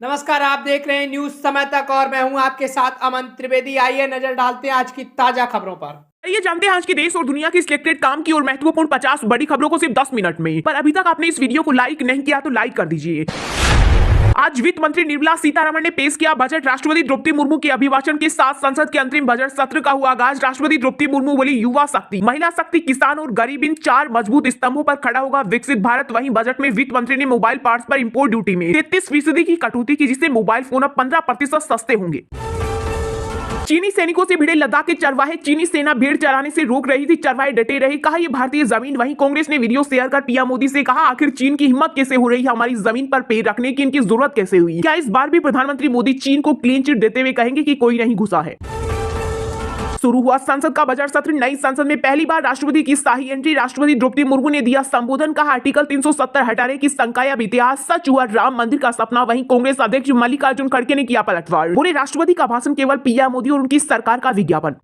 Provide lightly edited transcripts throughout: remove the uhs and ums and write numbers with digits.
नमस्कार, आप देख रहे हैं न्यूज समय तक और मैं हूं आपके साथ अमन त्रिवेदी। आइए नजर डालते हैं आज की ताजा खबरों पर। ये जानते हैं आज के देश और दुनिया की सिलेक्टेड काम की और महत्वपूर्ण 50 बड़ी खबरों को सिर्फ 10 मिनट में। पर अभी तक आपने इस वीडियो को लाइक नहीं किया तो लाइक कर दीजिए। आज वित्त मंत्री निर्मला सीतारमण ने पेश किया बजट। राष्ट्रपति द्रौपदी मुर्मू के अभिभाषण के साथ संसद के अंतरिम बजट सत्र का हुआ आगाज। राष्ट्रपति द्रौपदी मुर्मू बोली, युवा शक्ति, महिला शक्ति, किसान और गरीब, इन 4 मजबूत स्तंभों पर खड़ा होगा विकसित भारत। वहीं बजट में वित्त मंत्री ने मोबाइल पार्ट्स पर इंपोर्ट ड्यूटी में 33% की कटौती की, जिससे मोबाइल फोन अब 15% सस्ते होंगे। चीनी सैनिकों से भिड़े लद्दाख के चरवाहे, चीनी सेना भेड़ चराने से रोक रही थी, चरवाहे डटे रहे, कहा ये भारतीय जमीन। वहीं कांग्रेस ने वीडियो शेयर कर पीएम मोदी से कहा, आखिर चीन की हिम्मत कैसे हो रही है हमारी जमीन पर पैर रखने की, इनकी जरूरत कैसे हुई। क्या इस बार भी प्रधानमंत्री मोदी चीन को क्लीन चिट देते हुए कहेंगे कि कोई नहीं घुसा है। शुरू हुआ संसद का बजट सत्र। नई संसद में पहली बार राष्ट्रपति की शाही एंट्री। राष्ट्रपति द्रौपदी मुर्मू ने दिया संबोधन, कहा आर्टिकल 370 हटाने की शंकाएं अब इतिहास, सच हुआ राम मंदिर का सपना। वहीं कांग्रेस अध्यक्ष मल्लिकार्जुन खड़गे ने किया पलटवार, बोले राष्ट्रपति का भाषण केवल पीएम मोदी और उनकी सरकार का विज्ञापन।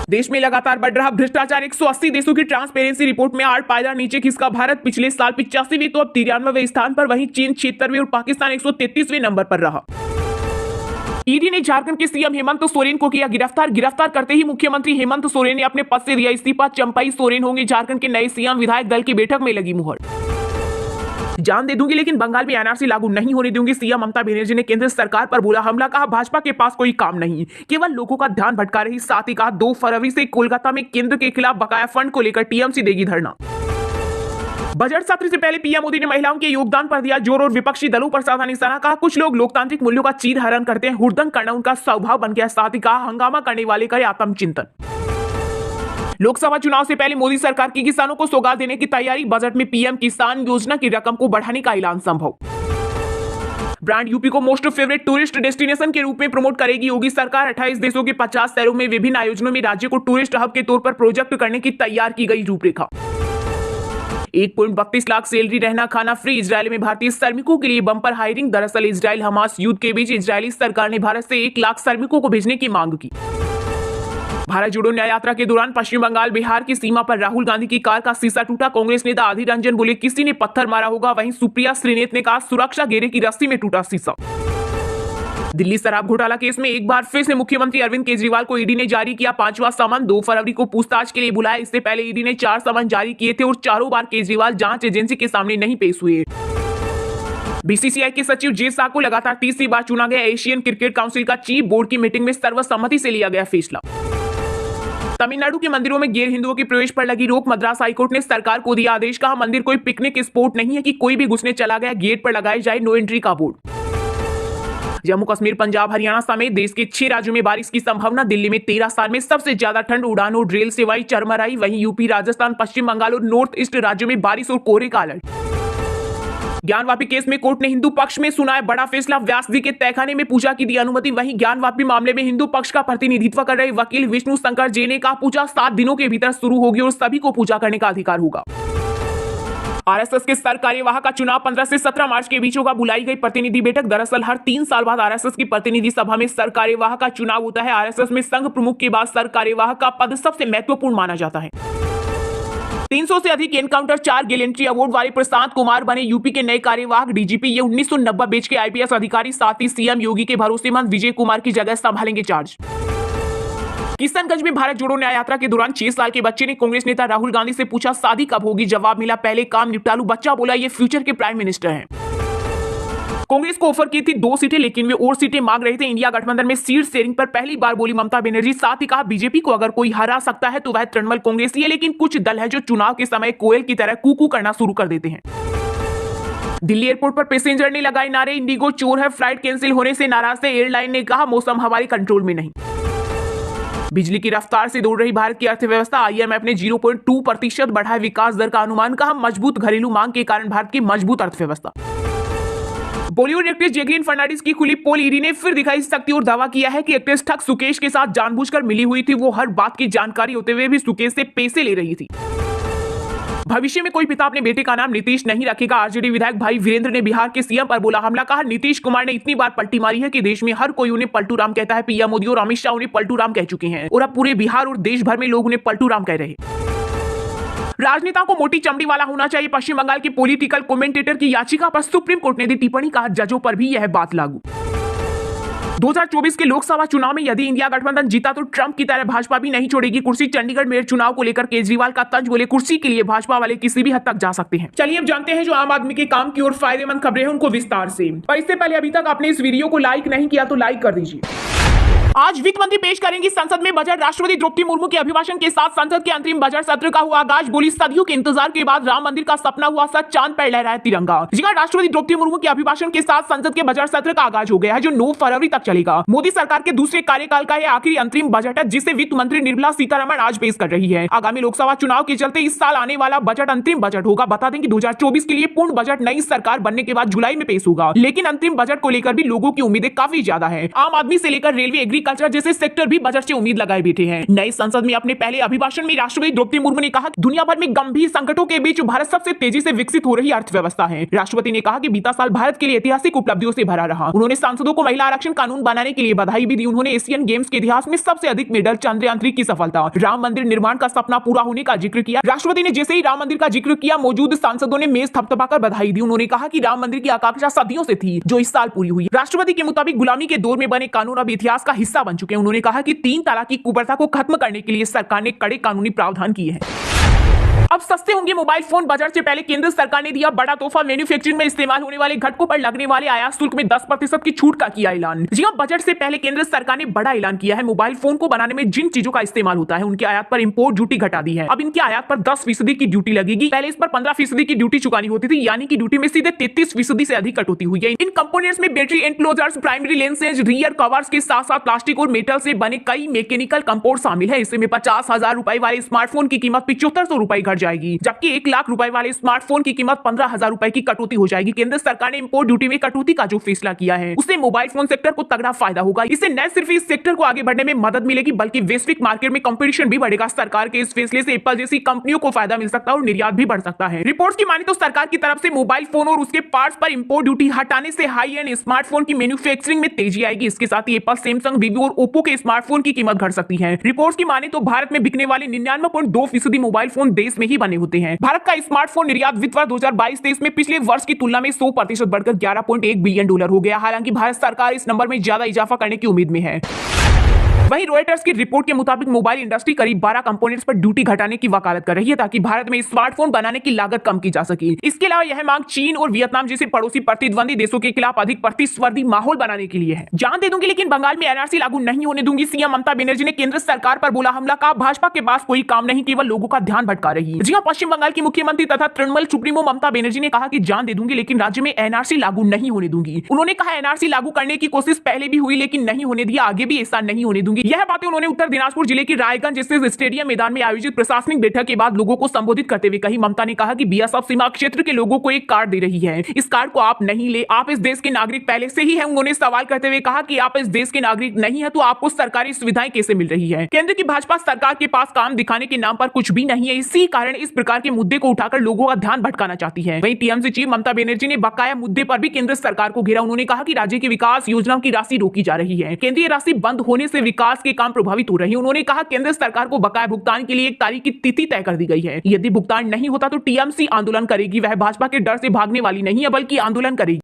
देश में लगातार बढ़ रहा भ्रष्टाचार। 180 देशों की ट्रांसपेरेंसी रिपोर्ट में 8 पायदान नीचे खिसका भारत। पिछले साल 85वें तो अब 93वें स्थान पर। वहीं चीन 76वें और पाकिस्तान 133वें नंबर पर रहा। ईडी ने झारखंड के सीएम हेमंत सोरेन को किया गिरफ्तार करते ही मुख्यमंत्री हेमंत सोरेन ने अपने पद से दिया इस्तीफा। चंपई सोरेन होंगे झारखंड के नए सीएम। विधायक दल की बैठक में लगी मुहर। जान दे दूंगी लेकिन बंगाल में एनआरसी लागू नहीं होने दूंगी, सीएम ममता बनर्जी ने केंद्र सरकार पर बोला हमला। कहा भाजपा के पास कोई काम नहीं, केवल लोगों का ध्यान भटका रही। साथ ही कहा 2 फरवरी से कोलकाता में केंद्र के खिलाफ बकाया फंड को लेकर टीएमसी देगी धरना। बजट सत्र से पहले पीएम मोदी ने महिलाओं के योगदान पर दिया जोर और विपक्षी दलों पर साधा निशाना। कहा कुछ लोग लोकतांत्रिक मूल्यों का चीर हरण करते हैं, हुड़दंग करना उनका स्वभाव बन गया। साथ ही कहा हंगामा करने वाले करे आत्मचिंतन। लोकसभा चुनाव से पहले मोदी सरकार की किसानों को सौगात देने की तैयारी। बजट में पीएम किसान योजना की रकम को बढ़ाने का ऐलान संभव। ब्रांड यूपी को मोस्ट फेवरेट टूरिस्ट डेस्टिनेशन के रूप में प्रमोट करेगी योगी सरकार। 28 देशों के 50 शहरों में विभिन्न आयोजनों में राज्य को टूरिस्ट हब के तौर पर प्रोजेक्ट करने की तैयार की गई रूपरेखा। 1.32 लाख सैलरी, रहना खाना फ्री। इजरायल में भारतीय श्रमिकों के लिए बम्पर हायरिंग। दरअसल इजरायल हमास युद्ध के बीच इजरायली सरकार ने भारत से 1 लाख श्रमिकों को भेजने की मांग की। भारत जोड़ो न्याय यात्रा के दौरान पश्चिम बंगाल बिहार की सीमा पर राहुल गांधी की कार का शीशा टूटा। कांग्रेस नेता अधीर रंजन बोले किसी ने पत्थर मारा होगा। वहीं सुप्रिया श्रीनेत ने कहा सुरक्षा घेरे की रस्सी में टूटा शीशा। दिल्ली शराब घोटाला केस में एक बार फिर से मुख्यमंत्री अरविंद केजरीवाल को ईडी ने जारी किया 5वां समन। 2 फरवरी को पूछताछ के लिए बुलाया। इससे पहले ईडी ने 4 समन जारी किए थे और चारों बार केजरीवाल जांच एजेंसी के सामने नहीं पेश हुए। बीसीसीआई के सचिव जे शाह को लगातार 30वीं बार चुना गया। एशियन क्रिकेट काउंसिल का चीफ बोर्ड की मीटिंग में सर्वसम्मति से लिया गया फैसला। तमिलनाडु के मंदिरों में गैर हिंदुओं के प्रवेश पर लगी रोक। मद्रास हाईकोर्ट ने सरकार को दिया आदेश। कहा मंदिर कोई पिकनिक स्पॉट नहीं है कि कोई भी घुसने चला गया, गेट पर लगाए जाए नो एंट्री का बोर्ड। जम्मू कश्मीर, पंजाब, हरियाणा समेत देश के 6 राज्यों में बारिश की संभावना। दिल्ली में 13 साल में सबसे ज्यादा ठंड। उड़ान और रेल सेवाएं चरमराई। वहीं यूपी, राजस्थान, पश्चिम बंगाल और नॉर्थ ईस्ट राज्यों में बारिश और कोहरे का अलर्ट। ज्ञानवापी केस में कोर्ट ने हिंदू पक्ष में सुनाया बड़ा फैसला। व्यास जी के तहखाने में पूजा की दी अनुमति। वहीं ज्ञानवापी मामले में हिंदू पक्ष का प्रतिनिधित्व कर रहे वकील विष्णु शंकर जे ने कहा पूजा 7 दिनों के भीतर शुरू होगी और सभी को पूजा करने का अधिकार होगा। आरएसएस के सर कार्यवाहक का चुनाव 15 से 17 मार्च के बीच होगा। बुलाई गई प्रतिनिधि बैठक। दरअसल हर 3 साल बाद आरएसएस की प्रतिनिधि सभा में सर कार्यवाहक का चुनाव होता है। आरएसएस में संघ प्रमुख के बाद सर कार्यवाहक का पद सबसे महत्वपूर्ण माना जाता है। 300 से अधिक एनकाउंटर, 4 गैलेंट्री अवार्ड वाले प्रशांत कुमार बने यूपी के नए कार्यवाहक डीजीपी। ये 1990 बैच के आईपीएस अधिकारी। साथ ही सीएम योगी के भरोसेमंद विजय कुमार की जगह संभालेंगे चार्ज। किशनगंज में भारत जोड़ो न्याय यात्रा के दौरान 6 साल के बच्चे ने कांग्रेस नेता राहुल गांधी से पूछा शादी कब होगी। जवाब मिला पहले काम निपटा लूं। बच्चा बोला ये फ्यूचर के प्राइम मिनिस्टर हैं। कांग्रेस को ऑफर की थी 2 सीटें लेकिन वे और सीटें मांग रहे थे। इंडिया गठबंधन में सीट शेयरिंग पर पहली बार बोली ममता बनर्जी। साथ ही कहा बीजेपी को अगर कोई हरा सकता है तो वह तृणमूल कांग्रेस ही है, लेकिन कुछ दल है जो चुनाव के समय कोयल की तरह कूकू करना शुरू कर देते हैं। दिल्ली एयरपोर्ट पर पैसेंजर ने लगाए नारे इंडिगो चोर है, फ्लाइट कैंसिल होने से नाराज थे। एयरलाइन ने कहा मौसम हमारे कंट्रोल में नहीं। बिजली की रफ्तार से दौड़ रही भारत की अर्थव्यवस्था। आईएमएफ ने 0.2% बढ़ाया विकास दर का अनुमान। कहा मजबूत घरेलू मांग के कारण भारत की मजबूत अर्थव्यवस्था। बॉलीवुड एक्ट्रेस जैकलीन फर्नांडिस की खुली पोल। ईडी ने फिर दिखाई शक्ति और दावा किया है कि एक्ट्रेस ठग सुकेश के साथ जानबूझकर मिली हुई थी। वो हर बात की जानकारी होते हुए भी सुकेश से पैसे ले रही थी। भविष्य में कोई पिता अपने बेटे का नाम नीतीश नहीं रखेगा। आरजेडी विधायक भाई वीरेंद्र ने बिहार के सीएम पर बोला हमला। कहा नीतीश कुमार ने इतनी बार पलटी मारी है कि देश में हर कोई उन्हें पलटू राम कहता है। पीएम मोदी और अमित शाह उन्हें पलटू राम कह चुके हैं और अब पूरे बिहार और देश भर में लोग उन्हें पलटू राम कह रहे हैं। राजनेता को मोटी चमड़ी वाला होना चाहिए। पश्चिम बंगाल के पॉलिटिकल कमेंटेटर की याचिका पर सुप्रीम कोर्ट ने दी टिप्पणी, कहा जजों पर भी यह बात लागू। 2024 के लोकसभा चुनाव में यदि इंडिया गठबंधन जीता तो ट्रंप की तरह भाजपा भी नहीं छोड़ेगी कुर्सी। चंडीगढ़ मेयर चुनाव को लेकर केजरीवाल का तंज, बोले कुर्सी के लिए भाजपा वाले किसी भी हद तक जा सकते हैं। चलिए अब जानते हैं जो आम आदमी के काम की और फायदेमंद खबरें हैं उनको विस्तार से। पर इससे पहले अभी तक आपने इस वीडियो को लाइक नहीं किया तो लाइक कर दीजिए। आज वित्त मंत्री पेश करेंगी संसद में बजट। राष्ट्रपति द्रौपदी मुर्मू के अभिभाषण के साथ संसद के अंतरिम बजट सत्र का हुआ आगाज। बोली सदियों के इंतजार के बाद राम मंदिर का सपना हुआ सच, चांद पर लहराया तिरंगा। जी हां, राष्ट्रपति द्रौपदी मुर्मू के अभिभाषण के साथ संसद के बजट सत्र का आगाज हो गया है जो 9 फरवरी तक चलेगा। मोदी सरकार के दूसरे कार्यकाल का यह आखिरी अंतरिम बजट है जिसे वित्त मंत्री निर्मला सीतारमण आज पेश कर रही है। आगामी लोकसभा चुनाव के चलते इस साल आने वाला बजट अंतरिम बजट होगा। बता दें कि 2024 के लिए पूर्ण बजट नई सरकार बनने के बाद जुलाई में पेश होगा, लेकिन अंतरिम बजट को लेकर भी लोगों की उम्मीदें काफी ज्यादा है। आम आदमी से लेकर रेलवे, एग्रीकल्चर जैसे सेक्टर भी बजट से उम्मीद लगाए बैठे हैं। नई संसद में अपने पहले अभिभाषण में राष्ट्रपति द्रौपदी मुर्मू ने कहा कि दुनिया भर में गंभीर संकटों के बीच भारत सबसे तेजी से विकसित हो रही अर्थव्यवस्था है। राष्ट्रपति ने कहा कि बीता साल भारत के लिए ऐतिहासिक उपलब्धियों से भरा रहा। उन्होंने सांसदों को महिला आरक्षण कानून बनाने के लिए बधाई भी दी। उन्होंने एशियन गेम्स के इतिहास में सबसे अधिक मेडल, चंद्रयान 3 की सफलता, राम मंदिर निर्माण का सपना पूरा होने का जिक्र किया। राष्ट्रपति ने जैसे ही राम मंदिर का जिक्र किया, मौजूद सांसदों ने मेज थपथपाकर बधाई दी। उन्होंने कहा कि राम मंदिर की आकांक्षा सदियों से थी जो इस साल पूरी हुई। राष्ट्रपति के मुताबिक गुलामी के दौर में बने कानून अब इतिहास का हिस्सा बन चुके हैं। उन्होंने कहा कि 3 तलाक की कुप्रथा को खत्म करने के लिए सरकार ने कड़े कानूनी प्रावधान किए हैं। अब सस्ते होंगे मोबाइल फोन। बजट से पहले केंद्र सरकार ने दिया बड़ा तोहफा। मैन्युफैक्चरिंग में इस्तेमाल होने वाले घटकों पर लगने वाले आयात शुल्क में 10% की छूट का किया ऐलान। जी हां, बजट से पहले केंद्र सरकार ने बड़ा ऐलान किया है। मोबाइल फोन को बनाने में जिन चीजों का इस्तेमाल होता है उनके आयात पर इंपोर्ट ड्यूटी घटा दी है। अब इनके आयात पर 10% की ड्यूटी लगेगी। पहले इस पर 15% की ड्यूटी चुकानी होती थी, यानी कि ड्यूटी में सीधे 33% से अधिक कटौती हुई है। इन कंपोनेंट्स में battery enclosures, primary lenses, rear covers के साथ साथ प्लास्टिक और मेटल से बने कई मैकेनिकल कंपोनेंट शामिल है। इसमें 50,000 रुपए वाले स्मार्टफोन की कीमत 7500 रुपए घट जाएगी, जबकि 1 लाख रुपए वाले स्मार्टफोन की कीमत 15,000 रुपए की कटौती हो जाएगी। केंद्र सरकार ने इंपोर्ट ड्यूटी में कटौती का जो फैसला किया है उससे मोबाइल फोन सेक्टर को तगड़ा फायदा होगा। इससे न सिर्फ इस सेक्टर को आगे बढ़ने में मदद मिलेगी बल्कि वैश्विक मार्केट में कंपटीशन भी बढ़ेगा। सरकार के इस फैसले से एप्पल जैसी कंपनियों को फायदा मिल सकता है और निर्यात भी बढ़ सकता है। रिपोर्ट्स की माने तो सरकार की तरफ से मोबाइल फोन और उसके पार्ट्स पर इंपोर्ट ड्यूटी हटाने से हाई एंड स्मार्टफोन की मैन्युफैक्चरिंग में तेजी आएगी। इसके साथ ही एप्पल, सैमसंग, वीवो और ओप्पो के स्मार्टफोन की कीमत घट सकती है। रिपोर्ट्स की माने तो भारत में बिकने वाले 99.2% मोबाइल फोन देश में ही बने होते हैं। भारत का स्मार्टफोन निर्यात वित्त वर्ष 2022-23 में पिछले वर्ष की तुलना में 100% बढ़कर $11.1 बिलियन हो गया। हालांकि भारत सरकार इस नंबर में ज्यादा इजाफा करने की उम्मीद में है। वहीं रॉयटर्स की रिपोर्ट के मुताबिक मोबाइल इंडस्ट्री करीब 12 कंपोनेंट्स पर ड्यूटी घटाने की वकालत कर रही है ताकि भारत में स्मार्टफोन बनाने की लागत कम की जा सके। इसके अलावा यह मांग चीन और वियतनाम जैसे पड़ोसी प्रतिद्वंदी देशों के खिलाफ अधिक प्रतिस्पर्धी माहौल बनाने के लिए है। जान दे दूंगी लेकिन बंगाल में एनआरसी लागू नहीं होने दूंगी। सीएम ममता बनर्जी ने केंद्र सरकार पर बोला हमला, कहा भाजपा के पास कोई काम नहीं, केवल लोगों का ध्यान भटका रही है। जी हां, पश्चिम बंगाल की मुख्यमंत्री तथा तृणमूल सुप्रीमो ममता बनर्जी ने कहा कि जान दे दूंगी लेकिन राज्य में एनआरसी लागू नहीं होने दूंगी। उन्होंने कहा एनआरसी लागू करने की कोशिश पहले भी हुई लेकिन नहीं होने दिया, आगे भी ऐसा नहीं होने दूंगी। यह बातें उन्होंने उत्तर दिनाजपुर जिले की रायगंज स्थित स्टेडियम मैदान में आयोजित प्रशासनिक बैठक के बाद लोगों को संबोधित करते हुए कही। ममता ने कहा कि बीएसएफ सीमा क्षेत्र के लोगों को एक कार्ड दे रही है, इस कार्ड को आप नहीं ले, आप इस देश के नागरिक पहले से ही हैं। उन्होंने सवाल करते हुए कहा कि आप इस देश के नागरिक नहीं है तो आपको सरकारी सुविधाएं कैसे मिल रही है। केंद्र की भाजपा सरकार के पास काम दिखाने के नाम पर कुछ भी नहीं है, इसी कारण इस प्रकार के मुद्दे को उठाकर लोगों का ध्यान भटकाना चाहती है। वहीं टीएमसी चीफ ममता बनर्जी ने बकाया मुद्दे पर भी केंद्र सरकार को घेरा। उन्होंने कहा कि राज्य की विकास योजनाओं की राशि रोकी जा रही है, केंद्रीय राशि बंद होने से विकास के काम प्रभावित हो रहे हैं। उन्होंने कहा केंद्र सरकार को बकाया भुगतान के लिए एक तारीख की तिथि तय कर दी गई है, यदि भुगतान नहीं होता तो टीएमसी आंदोलन करेगी। वह भाजपा के डर से भागने वाली नहीं है बल्कि आंदोलन करेगी।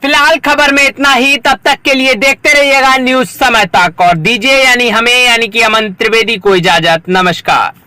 फिलहाल खबर में इतना ही। तब तक के लिए देखते रहिएगा न्यूज समय तक और दीजिए यानी हमें यानी कि अमन त्रिवेदी को इजाजत। नमस्कार।